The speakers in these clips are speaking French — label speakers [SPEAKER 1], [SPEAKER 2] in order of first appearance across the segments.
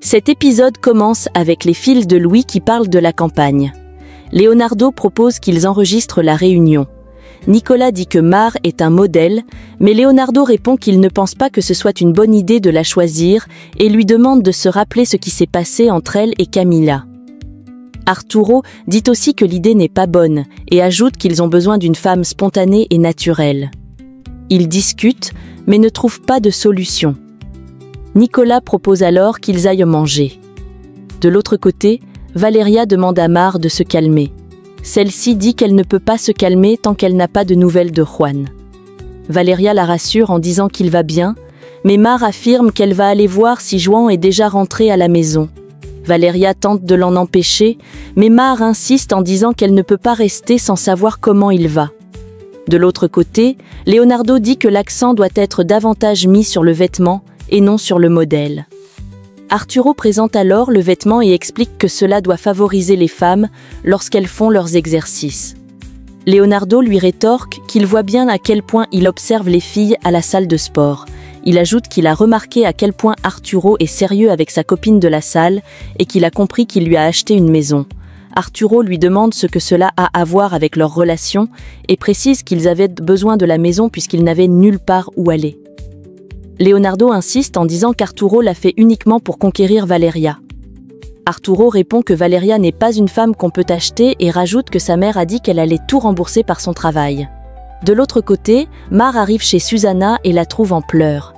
[SPEAKER 1] Cet épisode commence avec les fils de Louis qui parlent de la campagne. Leonardo propose qu'ils enregistrent la réunion. Nicolas dit que Mar est un modèle, mais Leonardo répond qu'il ne pense pas que ce soit une bonne idée de la choisir et lui demande de se rappeler ce qui s'est passé entre elle et Camilla. Arturo dit aussi que l'idée n'est pas bonne et ajoute qu'ils ont besoin d'une femme spontanée et naturelle. Ils discutent, mais ne trouvent pas de solution. Nicolas propose alors qu'ils aillent manger. De l'autre côté, Valeria demande à Mar de se calmer. Celle-ci dit qu'elle ne peut pas se calmer tant qu'elle n'a pas de nouvelles de Juan. Valeria la rassure en disant qu'il va bien, mais Mar affirme qu'elle va aller voir si Juan est déjà rentré à la maison. Valeria tente de l'en empêcher, mais Mar insiste en disant qu'elle ne peut pas rester sans savoir comment il va. De l'autre côté, Leonardo dit que l'accent doit être davantage mis sur le vêtement et non sur le modèle. Arturo présente alors le vêtement et explique que cela doit favoriser les femmes lorsqu'elles font leurs exercices. Leonardo lui rétorque qu'il voit bien à quel point il observe les filles à la salle de sport. Il ajoute qu'il a remarqué à quel point Arturo est sérieux avec sa copine de la salle et qu'il a compris qu'il lui a acheté une maison. Arturo lui demande ce que cela a à voir avec leur relation et précise qu'ils avaient besoin de la maison puisqu'ils n'avaient nulle part où aller. Leonardo insiste en disant qu'Arturo l'a fait uniquement pour conquérir Valeria. Arturo répond que Valeria n'est pas une femme qu'on peut acheter et rajoute que sa mère a dit qu'elle allait tout rembourser par son travail. De l'autre côté, Mar arrive chez Susana et la trouve en pleurs.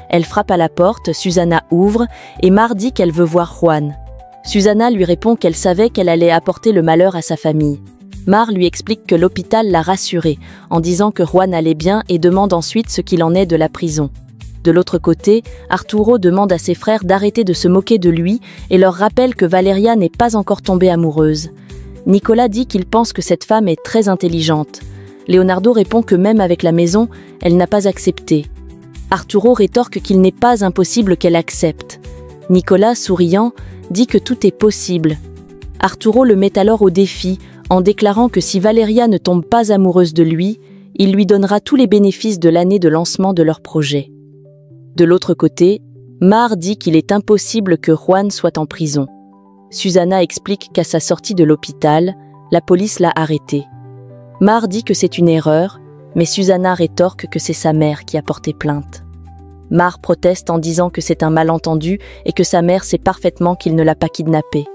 [SPEAKER 1] Elle frappe à la porte, Susana ouvre et Mar dit qu'elle veut voir Juan. Susana lui répond qu'elle savait qu'elle allait apporter le malheur à sa famille. Mar lui explique que l'hôpital l'a rassurée en disant que Juan allait bien et demande ensuite ce qu'il en est de la prison. De l'autre côté, Arturo demande à ses frères d'arrêter de se moquer de lui et leur rappelle que Valeria n'est pas encore tombée amoureuse. Nicolas dit qu'il pense que cette femme est très intelligente. Leonardo répond que même avec la maison, elle n'a pas accepté. Arturo rétorque qu'il n'est pas impossible qu'elle accepte. Nicolas, souriant, dit que tout est possible. Arturo le met alors au défi en déclarant que si Valeria ne tombe pas amoureuse de lui, il lui donnera tous les bénéfices de l'année de lancement de leur projet. De l'autre côté, Mar dit qu'il est impossible que Juan soit en prison. Susana explique qu'à sa sortie de l'hôpital, la police l'a arrêté. Mar dit que c'est une erreur, mais Susana rétorque que c'est sa mère qui a porté plainte. Mar proteste en disant que c'est un malentendu et que sa mère sait parfaitement qu'il ne l'a pas kidnappée.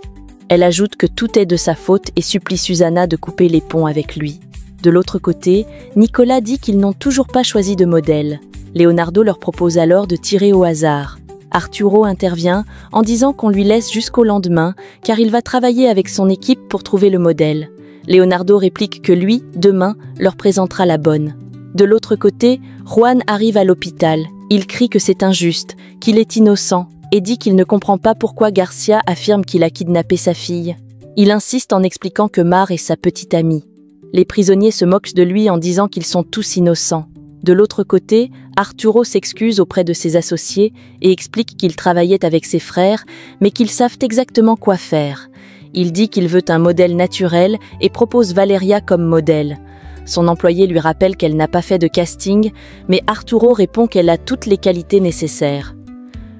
[SPEAKER 1] Elle ajoute que tout est de sa faute et supplie Susana de couper les ponts avec lui. De l'autre côté, Nicolas dit qu'ils n'ont toujours pas choisi de modèle. Leonardo leur propose alors de tirer au hasard. Arturo intervient en disant qu'on lui laisse jusqu'au lendemain car il va travailler avec son équipe pour trouver le modèle. Leonardo réplique que lui, demain, leur présentera la bonne. De l'autre côté, Juan arrive à l'hôpital. Il crie que c'est injuste, qu'il est innocent et dit qu'il ne comprend pas pourquoi Garcia affirme qu'il a kidnappé sa fille. Il insiste en expliquant que Mar est sa petite amie. Les prisonniers se moquent de lui en disant qu'ils sont tous innocents. De l'autre côté, Arturo s'excuse auprès de ses associés et explique qu'il travaillait avec ses frères, mais qu'ils savent exactement quoi faire. Il dit qu'il veut un modèle naturel et propose Valeria comme modèle. Son employé lui rappelle qu'elle n'a pas fait de casting, mais Arturo répond qu'elle a toutes les qualités nécessaires.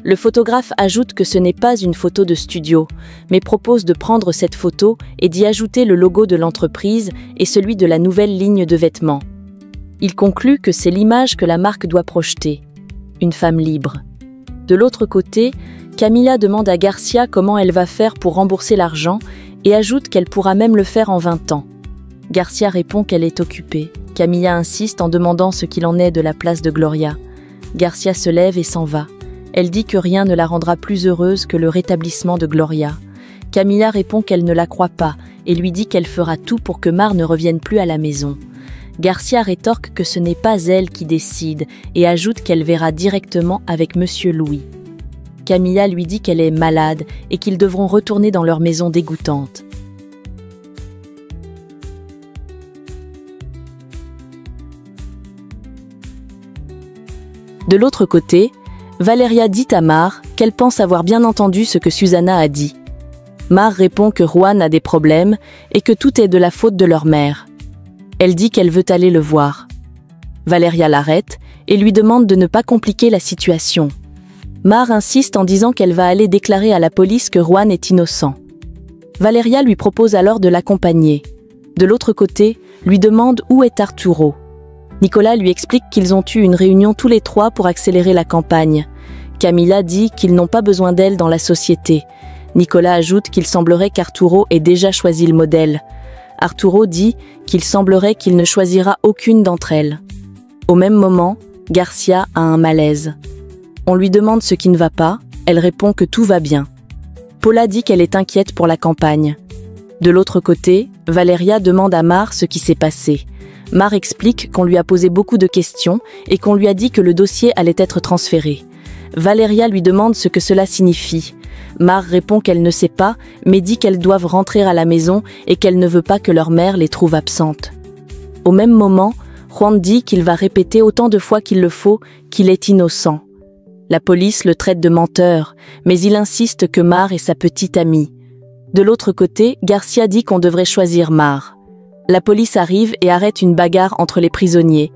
[SPEAKER 1] Le photographe ajoute que ce n'est pas une photo de studio, mais propose de prendre cette photo et d'y ajouter le logo de l'entreprise et celui de la nouvelle ligne de vêtements. Il conclut que c'est l'image que la marque doit projeter, une femme libre. De l'autre côté, Camilla demande à Garcia comment elle va faire pour rembourser l'argent et ajoute qu'elle pourra même le faire en 20 ans. Garcia répond qu'elle est occupée. Camilla insiste en demandant ce qu'il en est de la place de Gloria. Garcia se lève et s'en va. Elle dit que rien ne la rendra plus heureuse que le rétablissement de Gloria. Camilla répond qu'elle ne la croit pas et lui dit qu'elle fera tout pour que Mar ne revienne plus à la maison. Garcia rétorque que ce n'est pas elle qui décide et ajoute qu'elle verra directement avec Monsieur Louis. Camilla lui dit qu'elle est malade et qu'ils devront retourner dans leur maison dégoûtante. De l'autre côté, Valeria dit à Mar qu'elle pense avoir bien entendu ce que Susana a dit. Mar répond que Juan a des problèmes et que tout est de la faute de leur mère. Elle dit qu'elle veut aller le voir. Valeria l'arrête et lui demande de ne pas compliquer la situation. Mar insiste en disant qu'elle va aller déclarer à la police que Juan est innocent. Valeria lui propose alors de l'accompagner. De l'autre côté, lui demande où est Arturo. Nicolas lui explique qu'ils ont eu une réunion tous les trois pour accélérer la campagne. Camila dit qu'ils n'ont pas besoin d'elle dans la société. Nicolas ajoute qu'il semblerait qu'Arturo ait déjà choisi le modèle. Arturo dit qu'il semblerait qu'il ne choisira aucune d'entre elles. Au même moment, Garcia a un malaise. On lui demande ce qui ne va pas, elle répond que tout va bien. Paula dit qu'elle est inquiète pour la campagne. De l'autre côté, Valeria demande à Mar ce qui s'est passé. Mar explique qu'on lui a posé beaucoup de questions et qu'on lui a dit que le dossier allait être transféré. Valeria lui demande ce que cela signifie. Mar répond qu'elle ne sait pas, mais dit qu'elles doivent rentrer à la maison et qu'elle ne veut pas que leur mère les trouve absentes. Au même moment, Juan dit qu'il va répéter autant de fois qu'il le faut qu'il est innocent. La police le traite de menteur, mais il insiste que Mar est sa petite amie. De l'autre côté, Garcia dit qu'on devrait choisir Mar. La police arrive et arrête une bagarre entre les prisonniers.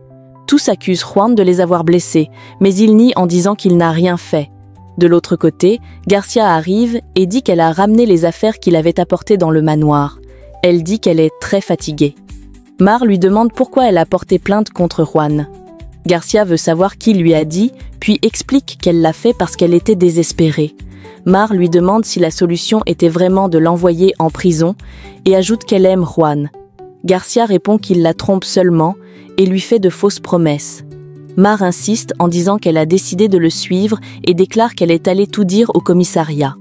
[SPEAKER 1] Tous accusent Juan de les avoir blessés, mais il nie en disant qu'il n'a rien fait. De l'autre côté, Garcia arrive et dit qu'elle a ramené les affaires qu'il avait apportées dans le manoir. Elle dit qu'elle est très fatiguée. Mar lui demande pourquoi elle a porté plainte contre Juan. Garcia veut savoir qui lui a dit, puis explique qu'elle l'a fait parce qu'elle était désespérée. Mar lui demande si la solution était vraiment de l'envoyer en prison et ajoute qu'elle aime Juan. Garcia répond qu'il la trompe seulement et lui fait de fausses promesses. Mar insiste en disant qu'elle a décidé de le suivre et déclare qu'elle est allée tout dire au commissariat.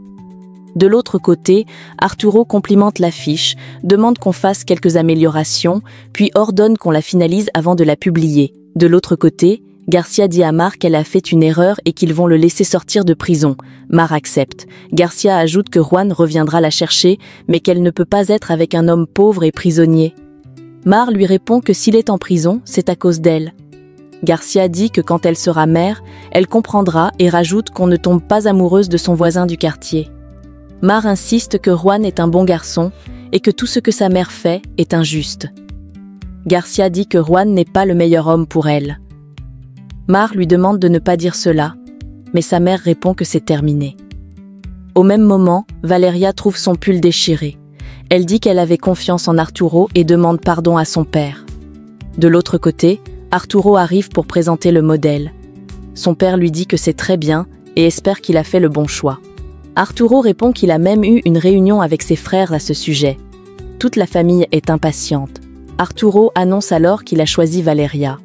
[SPEAKER 1] De l'autre côté, Arturo complimente l'affiche, demande qu'on fasse quelques améliorations, puis ordonne qu'on la finalise avant de la publier. De l'autre côté, Garcia dit à Mar qu'elle a fait une erreur et qu'ils vont le laisser sortir de prison. Mar accepte. Garcia ajoute que Juan reviendra la chercher, mais qu'elle ne peut pas être avec un homme pauvre et prisonnier. Mar lui répond que s'il est en prison, c'est à cause d'elle. Garcia dit que quand elle sera mère, elle comprendra et rajoute qu'on ne tombe pas amoureuse de son voisin du quartier. Mar insiste que Juan est un bon garçon et que tout ce que sa mère fait est injuste. Garcia dit que Juan n'est pas le meilleur homme pour elle. Mar lui demande de ne pas dire cela, mais sa mère répond que c'est terminé. Au même moment, Valeria trouve son pull déchiré. Elle dit qu'elle avait confiance en Arturo et demande pardon à son père. De l'autre côté, Arturo arrive pour présenter le modèle. Son père lui dit que c'est très bien et espère qu'il a fait le bon choix. Arturo répond qu'il a même eu une réunion avec ses frères à ce sujet. Toute la famille est impatiente. Arturo annonce alors qu'il a choisi Valeria.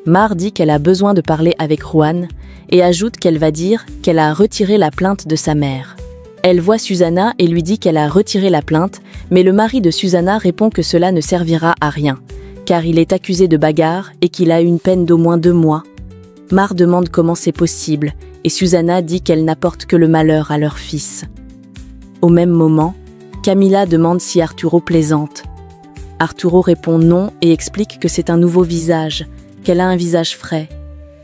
[SPEAKER 1] Mar dit qu'elle a besoin de parler avec Juan et ajoute qu'elle va dire qu'elle a retiré la plainte de sa mère. Elle voit Susana et lui dit qu'elle a retiré la plainte, mais le mari de Susana répond que cela ne servira à rien, car il est accusé de bagarre et qu'il a une peine d'au moins 2 mois. Mar demande comment c'est possible, et Susana dit qu'elle n'apporte que le malheur à leur fils. Au même moment, Camila demande si Arturo plaisante. Arturo répond non et explique que c'est un nouveau visage, qu'elle a un visage frais.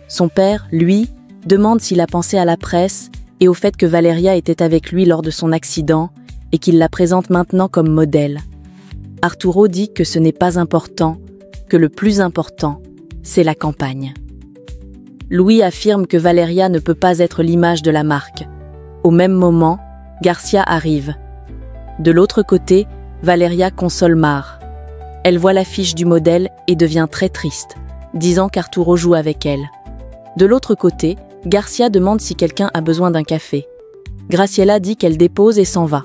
[SPEAKER 1] Son père, lui, demande s'il a pensé à la presse et au fait que Valeria était avec lui lors de son accident et qu'il la présente maintenant comme modèle. Arturo dit que ce n'est pas important, que le plus important, c'est la campagne. Louis affirme que Valeria ne peut pas être l'image de la marque. Au même moment, Garcia arrive. De l'autre côté, Valeria console Mar. Elle voit l'affiche du modèle et devient très triste, disant qu'Arturo joue avec elle. De l'autre côté, Garcia demande si quelqu'un a besoin d'un café. Graciela dit qu'elle dépose et s'en va.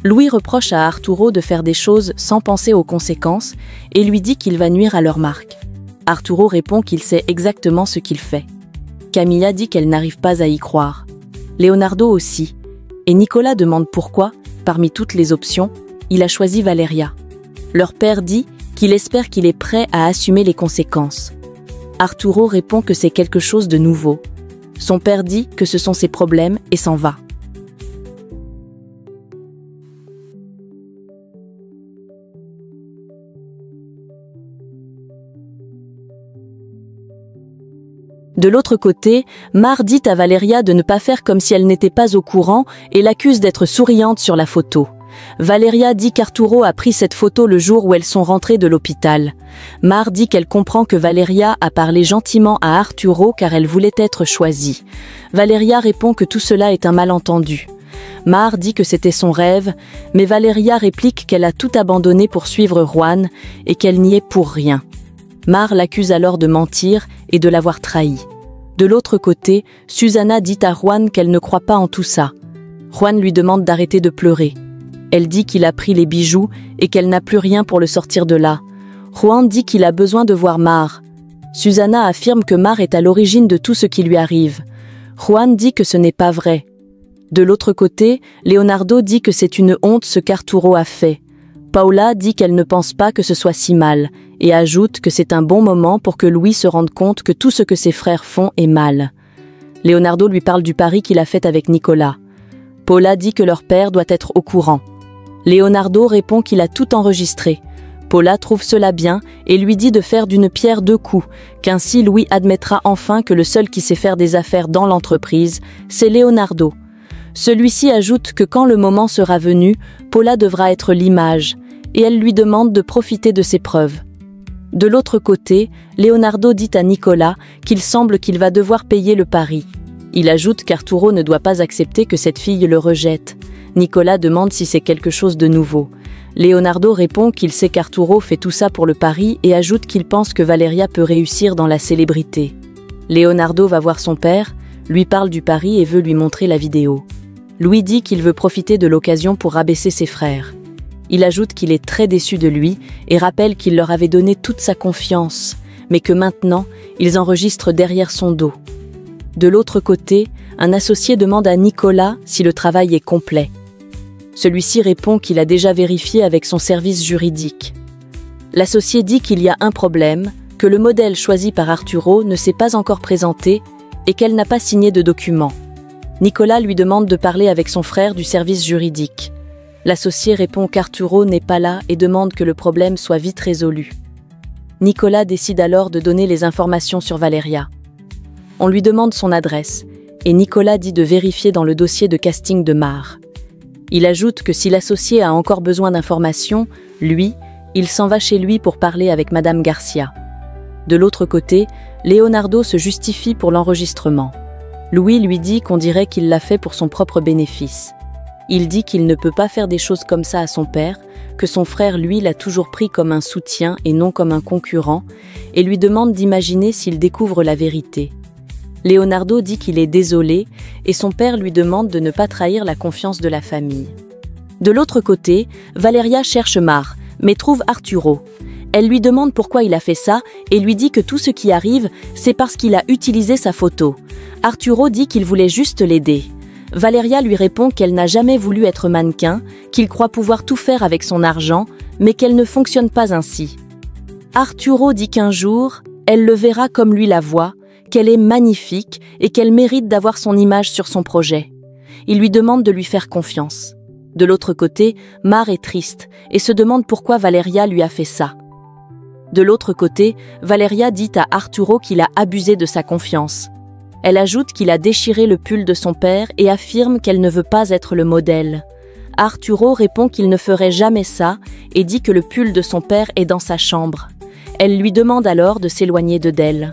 [SPEAKER 1] Louis reproche à Arturo de faire des choses sans penser aux conséquences et lui dit qu'il va nuire à leur marque. Arturo répond qu'il sait exactement ce qu'il fait. Camilla dit qu'elle n'arrive pas à y croire. Leonardo aussi. Et Nicolas demande pourquoi, parmi toutes les options, il a choisi Valeria. Leur père dit qu'il espère qu'il est prêt à assumer les conséquences. Arturo répond que c'est quelque chose de nouveau. Son père dit que ce sont ses problèmes et s'en va. De l'autre côté, Mar dit à Valeria de ne pas faire comme si elle n'était pas au courant et l'accuse d'être souriante sur la photo. Valeria dit qu'Arturo a pris cette photo le jour où elles sont rentrées de l'hôpital. Mar dit qu'elle comprend que Valeria a parlé gentiment à Arturo car elle voulait être choisie. Valeria répond que tout cela est un malentendu. Mar dit que c'était son rêve, mais Valeria réplique qu'elle a tout abandonné pour suivre Juan et qu'elle n'y est pour rien. Mar l'accuse alors de mentir et de l'avoir trahi. De l'autre côté, Susana dit à Juan qu'elle ne croit pas en tout ça. Juan lui demande d'arrêter de pleurer. Elle dit qu'il a pris les bijoux et qu'elle n'a plus rien pour le sortir de là. Juan dit qu'il a besoin de voir Mar. Susana affirme que Mar est à l'origine de tout ce qui lui arrive. Juan dit que ce n'est pas vrai. De l'autre côté, Leonardo dit que c'est une honte ce qu'Arturo a fait. Paula dit qu'elle ne pense pas que ce soit si mal et ajoute que c'est un bon moment pour que Louis se rende compte que tout ce que ses frères font est mal. Leonardo lui parle du pari qu'il a fait avec Nicolas. Paula dit que leur père doit être au courant. Leonardo répond qu'il a tout enregistré. Paula trouve cela bien et lui dit de faire d'une pierre deux coups, qu'ainsi Louis admettra enfin que le seul qui sait faire des affaires dans l'entreprise, c'est Leonardo. Celui-ci ajoute que quand le moment sera venu, Paula devra être l'image, et elle lui demande de profiter de ses preuves. De l'autre côté, Leonardo dit à Nicolas qu'il semble qu'il va devoir payer le pari. Il ajoute qu'Arturo ne doit pas accepter que cette fille le rejette. Nicolas demande si c'est quelque chose de nouveau. Leonardo répond qu'il sait qu'Arturo fait tout ça pour le pari et ajoute qu'il pense que Valeria peut réussir dans la célébrité. Leonardo va voir son père, lui parle du pari et veut lui montrer la vidéo. Louis dit qu'il veut profiter de l'occasion pour rabaisser ses frères. Il ajoute qu'il est très déçu de lui et rappelle qu'il leur avait donné toute sa confiance, mais que maintenant, ils enregistrent derrière son dos. De l'autre côté, un associé demande à Nicolas si le travail est complet. Celui-ci répond qu'il a déjà vérifié avec son service juridique. L'associé dit qu'il y a un problème, que le modèle choisi par Arturo ne s'est pas encore présenté et qu'elle n'a pas signé de document. Nicolas lui demande de parler avec son frère du service juridique. L'associé répond qu'Arturo n'est pas là et demande que le problème soit vite résolu. Nicolas décide alors de donner les informations sur Valeria. On lui demande son adresse et Nicolas dit de vérifier dans le dossier de casting de Mar. Il ajoute que si l'associé a encore besoin d'informations, lui, il s'en va chez lui pour parler avec Madame Garcia. De l'autre côté, Leonardo se justifie pour l'enregistrement. Louis lui dit qu'on dirait qu'il l'a fait pour son propre bénéfice. Il dit qu'il ne peut pas faire des choses comme ça à son père, que son frère, lui, l'a toujours pris comme un soutien et non comme un concurrent, et lui demande d'imaginer s'il découvre la vérité. Leonardo dit qu'il est désolé, et son père lui demande de ne pas trahir la confiance de la famille. De l'autre côté, Valeria cherche Mar, mais trouve Arturo. Elle lui demande pourquoi il a fait ça, et lui dit que tout ce qui arrive, c'est parce qu'il a utilisé sa photo. Arturo dit qu'il voulait juste l'aider. Valeria lui répond qu'elle n'a jamais voulu être mannequin, qu'il croit pouvoir tout faire avec son argent, mais qu'elle ne fonctionne pas ainsi. Arturo dit qu'un jour, elle le verra comme lui la voit, qu'elle est magnifique et qu'elle mérite d'avoir son image sur son projet. Il lui demande de lui faire confiance. De l'autre côté, Mar est triste et se demande pourquoi Valeria lui a fait ça. De l'autre côté, Valeria dit à Arturo qu'il a abusé de sa confiance. Elle ajoute qu'il a déchiré le pull de son père et affirme qu'elle ne veut pas être le modèle. Arturo répond qu'il ne ferait jamais ça et dit que le pull de son père est dans sa chambre. Elle lui demande alors de s'éloigner d'elle.